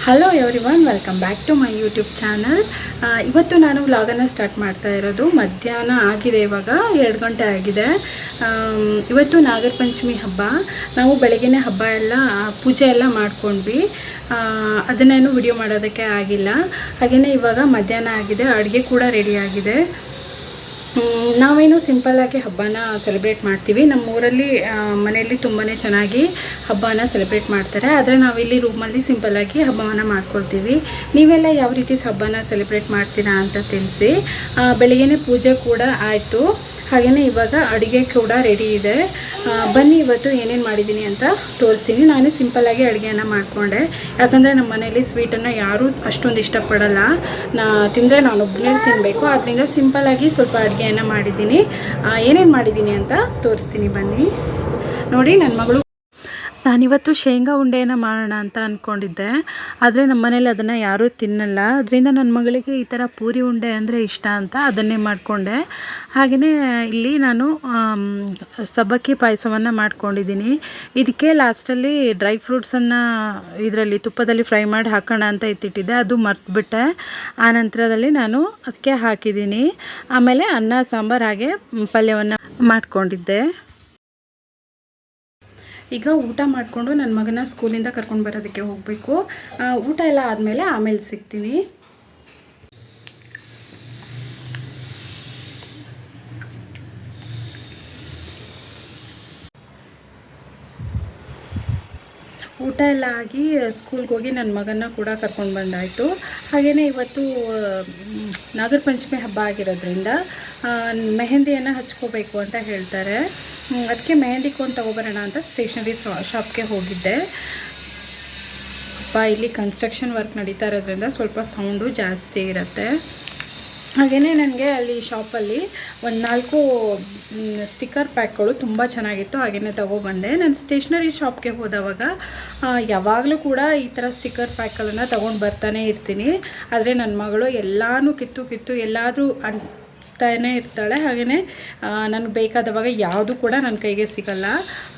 Hello everyone, welcome back to my YouTube channel. ಇವತ್ತು ನಾನು ವ್ಲಾಗನ್ನು start ಮಾಡ್ತಾ ಇರೋದು ಮಧ್ಯಾಹ್ನ ಆಗಿದೆ. ಇವಾಗ 2 ಗಂಟೆ ಆಗಿದೆ. ಇವತ್ತು ನಾಗರ ಪಂಚಮಿ ಹಬ್ಬ. ನಾವು ಬೆಳಗ್ಗೆನೇ ಹಬ್ಬ ಎಲ್ಲ ಪೂಜೆ ಎಲ್ಲ ಮಾಡ್ಕೊಂಡ್ವಿ. ಅದನ್ನೇನು ವಿಡಿಯೋ ಮಾಡೋದಕ್ಕೆ ಆಗಿಲ್ಲ. ಹಾಗೆಯೇ ಇವಾಗ ಮಧ್ಯಾಹ್ನ ಆಗಿದೆ, ಅಡುಗೆ ಕೂಡ ರೆಡಿ ಆಗಿದೆ. ನಾವೇನು ಸಿಂಪಲ್ಲಾಗಿ ಹಬ್ಬನ ಸೆಲೆಬ್ರೇಟ್ ಮಾಡ್ತೀವಿ. ನಮ್ಮೂರಲ್ಲಿ ಮನೆಯಲ್ಲಿ ತುಂಬಾ ಚೆನ್ನಾಗಿ ಹಬ್ಬನ ಸೆಲೆಬ್ರೇಟ್ ಮಾಡ್ತಾರೆ. ಆದರೆ ನಾವಿಲ್ಲಿ ರೂಮಲ್ಲಿ ಸಿಂಪಲ್ಲಾಗಿ ಹಬ್ಬವನ್ನು ಮಾಡ್ಕೊಳ್ತೀವಿ. ನೀವೆಲ್ಲ ಯಾವ ರೀತಿ ಹಬ್ಬನ ಸೆಲೆಬ್ರೇಟ್ ಮಾಡ್ತೀರಾ ಅಂತ ತಿಳಿಸಿ. ಬೆಳಗ್ಗೆನೇ ಪೂಜೆ ಕೂಡ ಆಯಿತು. ಹಾಗೆಯೇ ಇವಾಗ ಅಡುಗೆ ಕೂಡ ರೆಡಿ ಇದೆ. ಬನ್ನಿ ಇವತ್ತು ಏನೇನು ಮಾಡಿದ್ದೀನಿ ಅಂತ ತೋರಿಸ್ತೀನಿ. ನಾನು ಸಿಂಪಲ್ಲಾಗಿ ಅಡುಗೆಯನ್ನು ಮಾಡಿಕೊಂಡೆ. ಯಾಕಂದರೆ ನಮ್ಮ ಮನೇಲಿ ಸ್ವೀಟನ್ನು ಯಾರೂ ಅಷ್ಟೊಂದು ಇಷ್ಟಪಡಲ್ಲ. ತಿಂದರೆ ನಾನೊಬ್ಬನೇ ತಿನ್ನಬೇಕು. ಆದ್ದರಿಂದ ಸಿಂಪಲ್ಲಾಗಿ ಸ್ವಲ್ಪ ಅಡುಗೆಯನ್ನು ಮಾಡಿದ್ದೀನಿ. ಏನೇನು ಮಾಡಿದ್ದೀನಿ ಅಂತ ತೋರಿಸ್ತೀನಿ ಬನ್ನಿ. ನೋಡಿ, ನನ್ನ ಮಗಳು ನಾನಿವತ್ತು ಶೇಂಗಾ ಉಂಡೆಯನ್ನು ಮಾಡೋಣ ಅಂತ ಅಂದ್ಕೊಂಡಿದ್ದೆ. ಆದರೆ ನಮ್ಮ ಮನೇಲಿ ಅದನ್ನು ಯಾರೂ ತಿನ್ನಲ್ಲ. ಅದರಿಂದ ನನ್ನ ಮಗಳಿಗೆ ಈ ಥರ ಪೂರಿ ಉಂಡೆ ಅಂದರೆ ಇಷ್ಟ ಅಂತ ಅದನ್ನೇ ಮಾಡಿಕೊಂಡೆ. ಹಾಗೆಯೇ ಇಲ್ಲಿ ನಾನು ಸಬ್ಬಕ್ಕಿ ಪಾಯಸವನ್ನು ಮಾಡ್ಕೊಂಡಿದ್ದೀನಿ. ಇದಕ್ಕೆ ಲಾಸ್ಟಲ್ಲಿ ಡ್ರೈ ಫ್ರೂಟ್ಸನ್ನು ಇದರಲ್ಲಿ ತುಪ್ಪದಲ್ಲಿ ಫ್ರೈ ಮಾಡಿ ಹಾಕೋಣ ಅಂತ ಎತ್ತಿಟ್ಟಿದ್ದೆ. ಅದು ಮರ್ತುಬಿಟ್ಟೆ. ಆ ನಂತರದಲ್ಲಿ ನಾನು ಅದಕ್ಕೆ ಹಾಕಿದ್ದೀನಿ. ಆಮೇಲೆ ಅನ್ನ ಸಾಂಬಾರು ಹಾಗೆ ಪಲ್ಯವನ್ನು ಮಾಡಿಕೊಂಡಿದ್ದೆ. ಈಗ ಊಟ ಮಾಡಿಕೊಂಡು ನನ್ನ ಮಗನ ಸ್ಕೂಲಿಂದ ಕರ್ಕೊಂಡು ಬರೋದಕ್ಕೆ ಹೋಗಬೇಕು. ಊಟ ಎಲ್ಲ ಆಮೇಲೆ ಸಿಗ್ತೀನಿ. ಊಟ ಎಲ್ಲ ಆಗಿ ಸ್ಕೂಲ್ಗೆ ಹೋಗಿ ನನ್ನ ಮಗನ ಕೂಡ ಕರ್ಕೊಂಡು ಬಂದಾಯಿತು. ಹಾಗೆಯೇ ಇವತ್ತು ನಾಗರ ಪಂಚಮಿ ಹಬ್ಬ ಆಗಿರೋದ್ರಿಂದ ಮೆಹಂದಿಯನ್ನು ಹಚ್ಕೋಬೇಕು ಅಂತ ಹೇಳ್ತಾರೆ. ಅದಕ್ಕೆ ಮೆಹಂದಿ ಕೋನ್ ತೊಗೊಬರೋಣ ಅಂತ ಸ್ಟೇಷನರಿ ಶಾಪ್ಗೆ ಹೋಗಿದ್ದೆ. ಇಲ್ಲಿ ಕನ್ಸ್ಟ್ರಕ್ಷನ್ ವರ್ಕ್ ನಡೀತಾ ಇರೋದ್ರಿಂದ ಸ್ವಲ್ಪ ಸೌಂಡು ಜಾಸ್ತಿ ಇರುತ್ತೆ. ಹಾಗೆಯೇ ನನಗೆ ಅಲ್ಲಿ ಶಾಪಲ್ಲಿ ಒಂದು 4 ಸ್ಟಿಕ್ಕರ್ ಪ್ಯಾಕ್ಗಳು ತುಂಬ ಚೆನ್ನಾಗಿತ್ತು. ಹಾಗೆಯೇ ತೊಗೊಬಂದೆ. ನಾನು ಸ್ಟೇಷ್ನರಿ ಶಾಪ್ಗೆ ಹೋದವಾಗ ಯಾವಾಗಲೂ ಕೂಡ ಈ ಥರ ಸ್ಟಿಕ್ಕರ್ ಪ್ಯಾಕ್ಗಳನ್ನು ತೊಗೊಂಡು ಬರ್ತಾನೆ ಇರ್ತೀನಿ. ಆದರೆ ನನ್ನ ಮಗಳು ಎಲ್ಲನೂ ಕಿತ್ತು ಎಲ್ಲಾದರೂ ಅಂಟಿಸ್ತಾನೇ ಇರ್ತಾಳೆ. ಹಾಗೆಯೇ ನನಗೆ ಬೇಕಾದವಾಗ ಯಾವುದು ಕೂಡ ನನ್ನ ಕೈಗೆ ಸಿಗಲ್ಲ.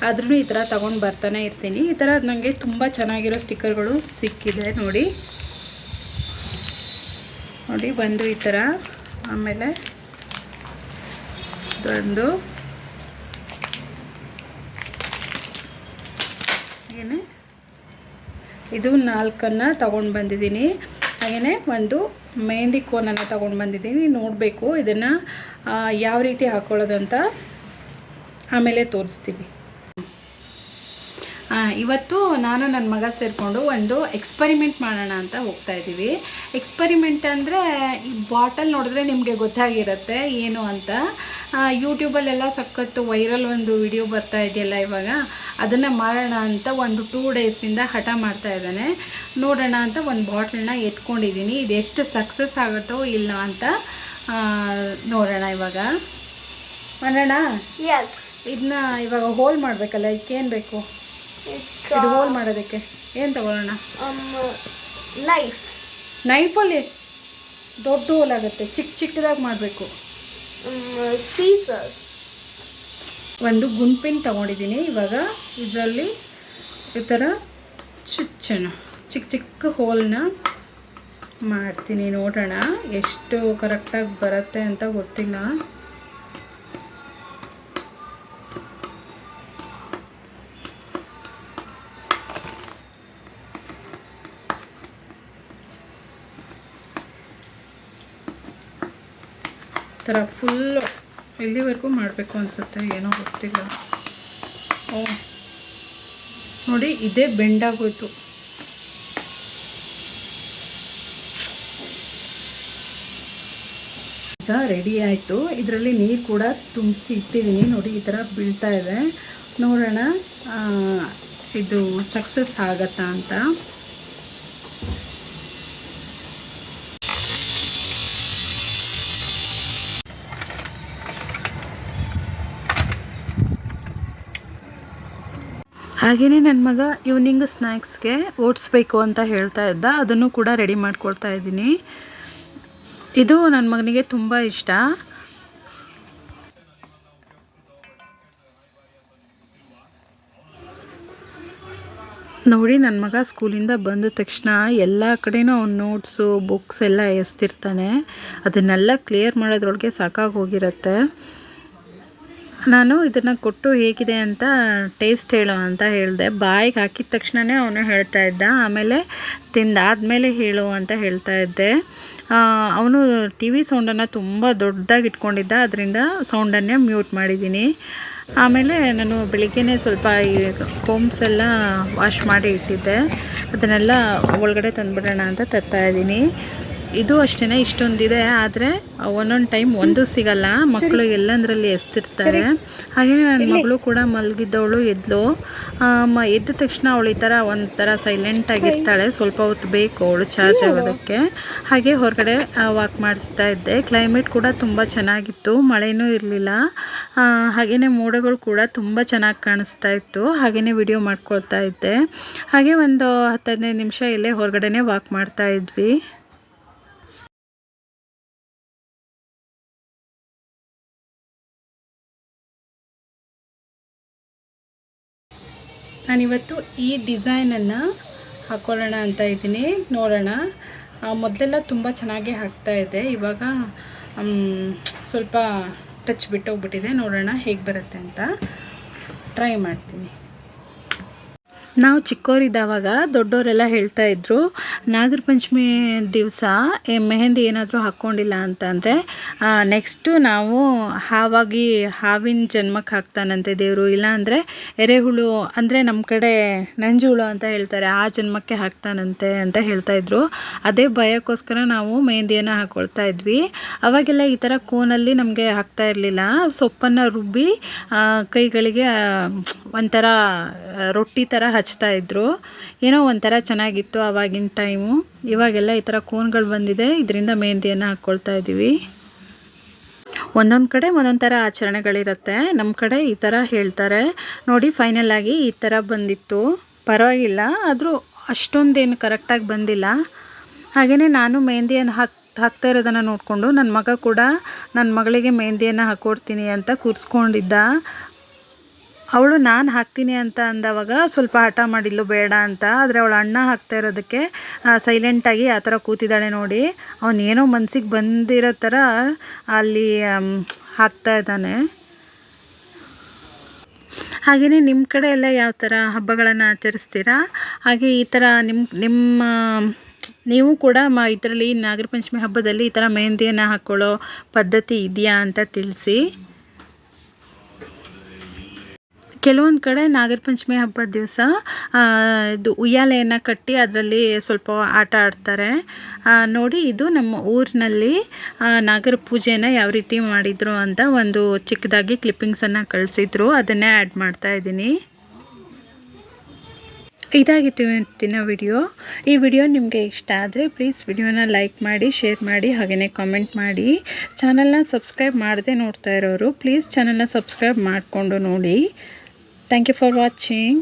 ಆದ್ರೂ ಈ ಥರ ತೊಗೊಂಡು ಬರ್ತಾನೆ ಇರ್ತೀನಿ. ಈ ಥರ ನನಗೆ ತುಂಬ ಚೆನ್ನಾಗಿರೋ ಸ್ಟಿಕ್ಕರ್ಗಳು ಸಿಕ್ಕಿದೆ. ನೋಡಿ ಒಂದು ಈ ಥರ, ಆಮೇಲೆ ಇದೊಂದು, ಹಾಗೆಯೇ ಇದು 4 ತೊಗೊಂಡು ಬಂದಿದ್ದೀನಿ. ಹಾಗೆಯೇ ಒಂದು ಮೆಹಂದಿ ಕೋನನ್ನು ತೊಗೊಂಡು ಬಂದಿದ್ದೀನಿ. ನೋಡಬೇಕು ಇದನ್ನು ಯಾವ ರೀತಿ ಹಾಕ್ಕೊಳ್ಳೋದಂತ ಆಮೇಲೆ ತೋರಿಸ್ತೀನಿ. ಇವತ್ತು ನಾನು ನನ್ನ ಮಗ ಸೇರಿಕೊಂಡು ಒಂದು ಎಕ್ಸ್ಪರಿಮೆಂಟ್ ಮಾಡೋಣ ಅಂತ ಹೋಗ್ತಾ ಇದ್ದೀವಿ. ಎಕ್ಸ್ಪರಿಮೆಂಟ್ ಅಂದರೆ ಈ ಬಾಟಲ್ ನೋಡಿದ್ರೆ ನಿಮಗೆ ಗೊತ್ತಾಗಿರುತ್ತೆ ಏನು ಅಂತ. ಯೂಟ್ಯೂಬಲ್ಲೆಲ್ಲ ಸಖತ್ತು ವೈರಲ್ ಒಂದು ವಿಡಿಯೋ ಬರ್ತಾ ಇದೆಯಲ್ಲ ಇವಾಗ, ಅದನ್ನು ಮಾಡೋಣ ಅಂತ ಒಂದು 2 ಡೇಸಿಂದ ಹಠ ಮಾಡ್ತಾ ಇದ್ದಾನೆ. ನೋಡೋಣ ಅಂತ ಒಂದು ಬಾಟಲ್ನ ಎತ್ಕೊಂಡಿದ್ದೀನಿ. ಇದೆಷ್ಟು ಸಕ್ಸಸ್ ಆಗುತ್ತೋ ಇಲ್ಲ ಅಂತ ನೋಡೋಣ. ಇವಾಗ ಮಾಡೋಣ. ಇದನ್ನ ಇವಾಗ ಹೋಲ್ ಮಾಡಬೇಕಲ್ಲ, ಇದಕ್ಕೇನು ಬೇಕು? ಇದು ಹೋಲ್ ಮಾಡೋದಕ್ಕೆ ಏನು ತಗೊಳ್ಳೋಣ? ನೈಫಲ್ಲಿ ದೊಡ್ಡ ಹೋಲ್ ಆಗುತ್ತೆ, ಚಿಕ್ಕದಾಗಿ ಮಾಡಬೇಕು. ಒಂದು ಗುಂಪಿನ ತಗೊಂಡಿದ್ದೀನಿ. ಇವಾಗ ಇದರಲ್ಲಿ ಈ ಥರ ಚುಚ್ಚೋಣ, ಚಿಕ್ಕ ಹೋಲ್ನ ಮಾಡ್ತೀನಿ. ನೋಡೋಣ ಎಷ್ಟು ಕರೆಕ್ಟಾಗಿ ಬರುತ್ತೆ ಅಂತ ಗೊತ್ತಿಲ್ಲ. ಥರ ಫುಲ್ಲು ಎಲ್ಲಿವರೆಗೂ ಮಾಡಬೇಕು ಅನಿಸುತ್ತೆ, ಏನೋ ಗೊತ್ತಿಲ್ಲ. ನೋಡಿ, ಇದೇ ಬೆಂಡಾಗೋಯ್ತು. ಈಗ ರೆಡಿ ಆಯಿತು. ಇದರಲ್ಲಿ ನೀರು ಕೂಡ ತುಂಬಿಸಿ ಇಟ್ಟಿದ್ದೀನಿ. ನೋಡಿ, ಈ ಥರ ಬೀಳ್ತಾ ಇದೆ. ನೋಡೋಣ ಇದು ಸಕ್ಸಸ್ ಆಗತ್ತಾ ಅಂತ. ಹಾಗೆಯೇ ನನ್ನ ಮಗ ಈವ್ನಿಂಗ್ ಸ್ನ್ಯಾಕ್ಸ್ಗೆ ಓಟ್ಸ್ ಬೇಕು ಅಂತ ಹೇಳ್ತಾ ಇದ್ದ. ಅದನ್ನು ಕೂಡ ರೆಡಿ ಮಾಡ್ಕೊಳ್ತಾ ಇದ್ದೀನಿ. ಇದು ನನ್ನ ಮಗನಿಗೆ ತುಂಬ ಇಷ್ಟ. ನೋಡಿ ನನ್ನ ಮಗ ಸ್ಕೂಲಿಂದ ಬಂದ ತಕ್ಷಣ ಎಲ್ಲ ಕಡೆನೂ ಅವ್ನ ನೋಟ್ಸು ಬುಕ್ಸ್ ಎಲ್ಲ ಎಸ್ತಿರ್ತಾನೆ. ಅದನ್ನೆಲ್ಲ ಕ್ಲಿಯರ್ ಮಾಡೋದ್ರೊಳಗೆ ಸಾಕಾಗಿ ಹೋಗಿರುತ್ತೆ. ನಾನು ಇದನ್ನು ಕೊಟ್ಟು ಹೇಗಿದೆ ಅಂತ ಟೇಸ್ಟ್ ಹೇಳೋ ಅಂತ ಹೇಳಿದೆ. ಬಾಯಿಗೆ ಹಾಕಿದ ತಕ್ಷಣವೇ ಅವನು ಹೇಳ್ತಾ ಇದ್ದ. ಆಮೇಲೆ ತಿಂದಾದಮೇಲೆ ಹೇಳು ಅಂತ ಹೇಳ್ತಾ ಇದ್ದೆ. ಅವನು ಟಿ ವಿ ಸೌಂಡನ್ನು ತುಂಬ ದೊಡ್ಡದಾಗಿ ಇಟ್ಕೊಂಡಿದ್ದ, ಅದರಿಂದ ಸೌಂಡನ್ನೇ ಮ್ಯೂಟ್ ಮಾಡಿದ್ದೀನಿ. ಆಮೇಲೆ ನಾನು ಬೆಳಿಗ್ಗೆನೇ ಸ್ವಲ್ಪ ಈ ಕೋಮ್ಸ್ ಎಲ್ಲ ವಾಶ್ ಮಾಡಿ ಇಟ್ಟಿದ್ದೆ, ಅದನ್ನೆಲ್ಲ ಒಳಗಡೆ ತಂದುಬಿಡೋಣ ಅಂತ ತರ್ತಾಯಿದ್ದೀನಿ. ಇದು ಅಷ್ಟೇ, ಇಷ್ಟೊಂದಿದೆ. ಆದರೆ ಒಂದೊಂದು ಟೈಮ್ ಒಂದು ಸಿಗಲ್ಲ, ಮಕ್ಕಳು ಎಲ್ಲಂದ್ರಲ್ಲಿ ಎಸ್ತಿರ್ತಾರೆ. ಹಾಗೆಯೇ ನನ್ನ ಮಗಳು ಕೂಡ ಮಲಗಿದ್ದವಳು ಎದ್ಲು. ಎದ್ದ ತಕ್ಷಣ ಅವಳು ಈ ಥರ ಒಂಥರ ಸೈಲೆಂಟಾಗಿರ್ತಾಳೆ. ಸ್ವಲ್ಪ ಹೊತ್ತು ಬೇಕು ಅವಳು ಚಾರ್ಜ್ ಆಗೋದಕ್ಕೆ. ಹಾಗೆ ಹೊರಗಡೆ ವಾಕ್ ಮಾಡಿಸ್ತಾ ಇದ್ದೆ. ಕ್ಲೈಮೇಟ್ ಕೂಡ ತುಂಬ ಚೆನ್ನಾಗಿತ್ತು, ಮಳೆನೂ ಇರಲಿಲ್ಲ. ಹಾಗೆಯೇ ಮೋಡಗಳು ಕೂಡ ತುಂಬ ಚೆನ್ನಾಗಿ ಕಾಣಿಸ್ತಾ ಇತ್ತು. ಹಾಗೆಯೇ ವಿಡಿಯೋ ಮಾಡ್ಕೊಳ್ತಾ ಇದ್ದೆ. ಹಾಗೆ ಒಂದು 10-15 ನಿಮಿಷ ಇಲ್ಲೇ ಹೊರಗಡೆನೇ ವಾಕ್ ಮಾಡ್ತಾ ಇದ್ವಿ. ನಾನಿವತ್ತು ಈ ಡಿಸೈನನ್ನು ಹಾಕ್ಕೊಳ್ಳೋಣ ಅಂತ ಇದ್ದೀನಿ. ನೋಡೋಣ. ಮೊದಲೆಲ್ಲ ತುಂಬ ಚೆನ್ನಾಗಿ ಹಾಕ್ತಾಯಿದ್ದೆ, ಇವಾಗ ಸ್ವಲ್ಪ ಟಚ್ ಬಿಟ್ಟೋಗ್ಬಿಟ್ಟಿದೆ. ನೋಡೋಣ ಹೇಗೆ ಬರುತ್ತೆ ಅಂತ ಟ್ರೈ ಮಾಡ್ತೀನಿ. ನಾವು ಚಿಕ್ಕವರಿದ್ದಾವಾಗ ದೊಡ್ಡವರೆಲ್ಲ ಹೇಳ್ತಾಯಿದ್ರು, ನಾಗರ ಪಂಚಮಿ ದಿವಸ ಮೆಹಂದಿ ಏನಾದರೂ ಹಾಕ್ಕೊಂಡಿಲ್ಲ ಅಂತಂದರೆ ನೆಕ್ಸ್ಟು ನಾವು ಹಾವಿನ ಜನ್ಮಕ್ಕೆ ಹಾಕ್ತಾನಂತೆ ದೇವರು, ಇಲ್ಲಾಂದರೆ ಎರೆಹುಳು ಅಂದರೆ ನಮ್ಮ ಕಡೆ ನಂಜುಹುಳು ಅಂತ ಹೇಳ್ತಾರೆ, ಆ ಜನ್ಮಕ್ಕೆ ಹಾಕ್ತಾನಂತೆ ಅಂತ ಹೇಳ್ತಾಯಿದ್ರು. ಅದೇ ಭಯಕ್ಕೋಸ್ಕರ ನಾವು ಮೆಹಂದಿಯನ್ನು ಹಾಕ್ಕೊಳ್ತಾ ಇದ್ವಿ. ಅವಾಗೆಲ್ಲ ಈ ಥರ ಕೋನಲ್ಲಿ ನಮಗೆ ಹಾಕ್ತಾ ಇರಲಿಲ್ಲ. ಸೊಪ್ಪನ್ನು ರುಬ್ಬಿ ಕೈಗಳಿಗೆ ಒಂಥರ ರೊಟ್ಟಿ ಥರ ಹಚ್ತಾ ಇದ್ರು. ಏನೋ ಒಂಥರ ಚೆನ್ನಾಗಿತ್ತು ಆವಾಗಿನ ಟೈಮು. ಇವಾಗೆಲ್ಲ ಈ ಥರ ಕೋನ್ಗಳು ಬಂದಿದೆ, ಇದರಿಂದ ಮೆಹಂದಿಯನ್ನು ಹಾಕ್ಕೊಳ್ತಾ ಇದ್ದೀವಿ. ಒಂದೊಂದು ಕಡೆ ಒಂದೊಂದು ಥರ ಆಚರಣೆಗಳಿರುತ್ತೆ. ನಮ್ಮ ಕಡೆ ಈ ಥರ ಹೇಳ್ತಾರೆ. ನೋಡಿ, ಫೈನಲ್ ಆಗಿ ಈ ಥರ ಬಂದಿತ್ತು. ಪರವಾಗಿಲ್ಲ, ಆದರೂ ಅಷ್ಟೊಂದೇನು ಕರೆಕ್ಟಾಗಿ ಬಂದಿಲ್ಲ. ಹಾಗೆಯೇ ನಾನು ಮೆಹಂದಿಯನ್ನು ಹಾಕ್ತಾ ಇರೋದನ್ನು ನೋಡಿಕೊಂಡು ನನ್ನ ಮಗ ಕೂಡ ನನ್ನ ಮಗಳಿಗೆ ಮೆಹಂದಿಯನ್ನು ಹಾಕ್ಕೊಡ್ತೀನಿ ಅಂತ ಕೂರಿಸ್ಕೊಂಡಿದ್ದ. ಅವಳು ನಾನು ಹಾಕ್ತೀನಿ ಅಂತ ಅಂದವಾಗ ಸ್ವಲ್ಪ ಹಠ ಮಾಡಿದ್ಲು ಬೇಡ ಅಂತ. ಆದರೆ ಅವಳು ಅಣ್ಣ ಹಾಕ್ತಾ ಇರೋದಕ್ಕೆ ಸೈಲೆಂಟಾಗಿ ಆ ಥರ ಕೂತಿದ್ದಾಳೆ. ನೋಡಿ, ಅವನೇನೋ ಮನಸ್ಸಿಗೆ ಬಂದಿರೋ ಥರ ಅಲ್ಲಿ ಹಾಕ್ತಾ ಇದ್ದಾನೆ. ಹಾಗೆಯೇ ನಿಮ್ಮ ಕಡೆ ಎಲ್ಲ ಯಾವ ಥರ ಹಬ್ಬಗಳನ್ನು ಆಚರಿಸ್ತೀರಾ? ಹಾಗೆ ಈ ಥರ ನೀವು ಕೂಡ ಇದರಲ್ಲಿ ನಾಗರ ಪಂಚಮಿ ಹಬ್ಬದಲ್ಲಿ ಈ ಥರ ಮೆಹಂದಿಯನ್ನು ಹಾಕ್ಕೊಳ್ಳೋ ಪದ್ಧತಿ ಇದೆಯಾ ಅಂತ ತಿಳಿಸಿ. ಕೆಲವೊಂದು ಕಡೆ ನಾಗರ ಪಂಚಮಿ ಹಬ್ಬದ ದಿವಸ ಇದು ಉಯ್ಯಾಲೆಯನ್ನು ಕಟ್ಟಿ ಅದರಲ್ಲಿ ಸ್ವಲ್ಪ ಆಟ ಆಡ್ತಾರೆ. ನೋಡಿ, ಇದು ನಮ್ಮ ಊರಿನಲ್ಲಿ ನಾಗರ ಪೂಜೆಯನ್ನು ಯಾವ ರೀತಿ ಮಾಡಿದರು ಅಂತ ಒಂದು ಚಿಕ್ಕದಾಗಿ ಕ್ಲಿಪ್ಪಿಂಗ್ಸನ್ನು ಕಳಿಸಿದ್ರು, ಅದನ್ನೇ ಆ್ಯಡ್ ಮಾಡ್ತಾ ಇದ್ದೀನಿ. ಇದಾಗಿತ್ತು ಇವತ್ತಿನ ವಿಡಿಯೋ. ಈ ವಿಡಿಯೋ ನಿಮಗೆ ಇಷ್ಟ ಆದರೆ ಪ್ಲೀಸ್ ವಿಡಿಯೋನ ಲೈಕ್ ಮಾಡಿ, ಶೇರ್ ಮಾಡಿ, ಹಾಗೆಯೇ ಕಾಮೆಂಟ್ ಮಾಡಿ. ಚಾನಲ್ನ ಸಬ್ಸ್ಕ್ರೈಬ್ ಮಾಡದೆ ನೋಡ್ತಾ ಇರೋರು ಪ್ಲೀಸ್ ಚಾನಲ್ನ ಸಬ್ಸ್ಕ್ರೈಬ್ ಮಾಡಿಕೊಂಡು ನೋಡಿ. Thank you for watching.